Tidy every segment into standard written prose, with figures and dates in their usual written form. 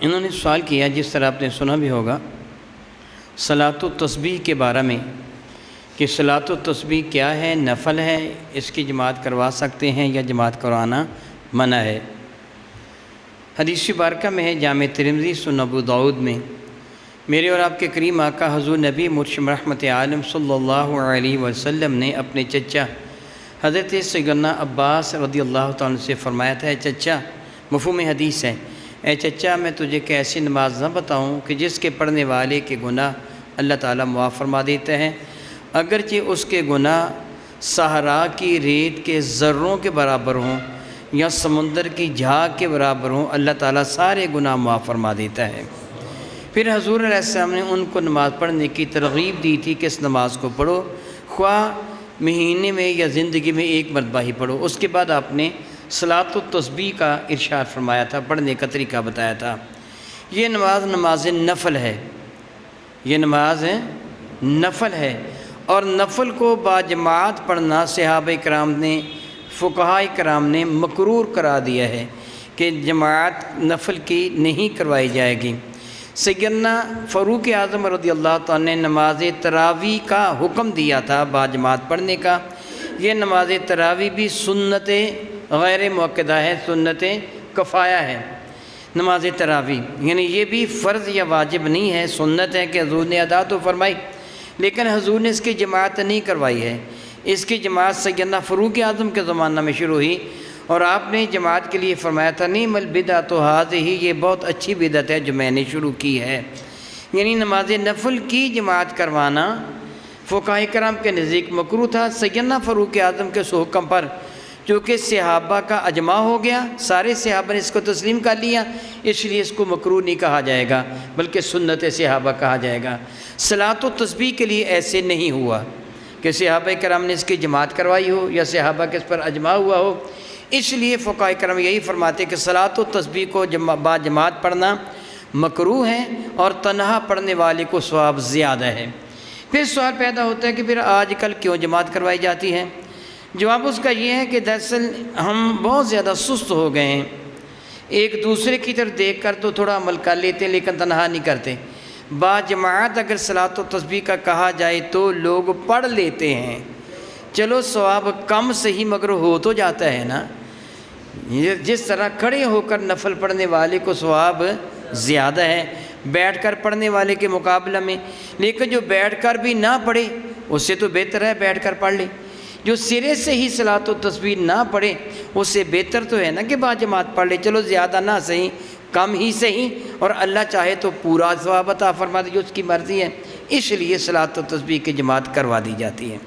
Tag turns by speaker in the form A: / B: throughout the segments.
A: انہوں نے سوال کیا، جس طرح آپ نے سنا بھی ہوگا، صلاۃ التسبیح کے بارے میں کہ صلاۃ التسبیح کیا ہے، نفل ہے، اس کی جماعت کروا سکتے ہیں یا جماعت کروانا منع ہے۔ حدیث مبارکہ میں ہے جامع ترمذی سنن ابو داؤد میں، میرے اور آپ کے کریم آقا حضور نبی مرشد رحمت عالم صلی اللہ علیہ وسلم نے اپنے چچا حضرت سیدنا عباس رضی اللہ تعالیٰ سے فرمایا تھا، اے چچا، مفہوم حدیث ہے، اے چچا میں تجھے کہ ایسی نماز نہ بتاؤں کہ جس کے پڑھنے والے کے گناہ اللہ تعالیٰ معاف فرما دیتا ہے، اگرچہ اس کے گناہ صحرا کی ریت کے ذروں کے برابر ہوں یا سمندر کی جھاگ کے برابر ہوں، اللہ تعالیٰ سارے گناہ معاف فرما دیتا ہے۔ پھر حضور علیہ السلام نے ان کو نماز پڑھنے کی ترغیب دی تھی کہ اس نماز کو پڑھو، خواہ مہینے میں یا زندگی میں ایک مرتبہ ہی پڑھو۔ اس کے بعد آپ نے صلاۃ التسبیح کا ارشاد فرمایا تھا، پڑھنے کا طریقہ بتایا تھا۔ یہ نماز نفل ہے، یہ نماز نفل ہے، اور نفل کو باجماعت پڑھنا صحابہ کرام نے، فقہاء کرام نے مکروہ کرا دیا ہے کہ جماعت نفل کی نہیں کروائی جائے گی۔ سیدنا فاروق اعظم رضی اللہ تعالیٰ نے نماز تراویح کا حکم دیا تھا باجماعت پڑھنے کا۔ یہ نماز تراویح بھی سنت غیر مؤکدہ ہے، سنت کفایہ ہے نماز تراویح، یعنی یہ بھی فرض یا واجب نہیں ہے، سنت ہے کہ حضور نے ادا تو فرمائی، لیکن حضور نے اس کی جماعت نہیں کروائی ہے۔ اس کی جماعت سیدنا فاروق اعظم کے زمانہ میں شروع ہوئی، اور آپ نے جماعت کے لیے فرمایا تھا، نعم البدعۃ ھذہ، یہ بہت اچھی بدعت ہے جو میں نے شروع کی ہے۔ یعنی نماز نفل کی جماعت کروانا فقہاء کرام کے نزدیک مکروہ تھا۔ سیدنا فاروق اعظم کے حکم پر چونکہ صحابہ کا اجماع ہو گیا، سارے صحابہ نے اس کو تسلیم کر لیا، اس لیے اس کو مکروہ نہیں کہا جائے گا بلکہ سنت صحابہ کہا جائے گا۔ صلاۃ التسبیح کے لیے ایسے نہیں ہوا کہ صحابہ کرام نے اس کی جماعت کروائی ہو یا صحابہ کے اس پر اجماع ہوا ہو، اس لیے فقہاء کرام یہی فرماتے کہ صلاۃ التسبیح کو باجماعت پڑھنا مکروہ ہے اور تنہا پڑھنے والے کو ثواب زیادہ ہے۔ پھر سوال پیدا ہوتا ہے کہ پھر آج کل کیوں جماعت کروائی جاتی ہے؟ جواب اس کا یہ ہے کہ دراصل ہم بہت زیادہ سست ہو گئے ہیں، ایک دوسرے کی طرف دیکھ کر تو تھوڑا عمل کر لیتے ہیں لیکن تنہا نہیں کرتے۔ باجماعت اگر صلاۃ التسبیح کا کہا جائے تو لوگ پڑھ لیتے ہیں، چلو ثواب کم صحیح مگر ہو تو جاتا ہے نا۔ جس طرح کھڑے ہو کر نفل پڑھنے والے کو ثواب زیادہ ہے بیٹھ کر پڑھنے والے کے مقابلہ میں، لیکن جو بیٹھ کر بھی نہ پڑھے اس سے تو بہتر ہے بیٹھ کر پڑھ لے۔ جو سرے سے ہی صلاۃ التسبیح نہ پڑھے اس سے بہتر تو ہے نا کہ باجماعت پڑھ لے، چلو زیادہ نہ صحیح کم ہی صحیح، اور اللہ چاہے تو پورا ثواب عطا فرما دے جو اس کی مرضی ہے۔ اس لیے صلاۃ التسبیح کی جماعت کروا دی جاتی ہے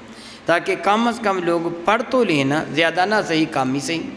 A: تاکہ کم از کم لوگ پڑھ تو لیں نا، زیادہ نہ صحیح کم ہی صحیح۔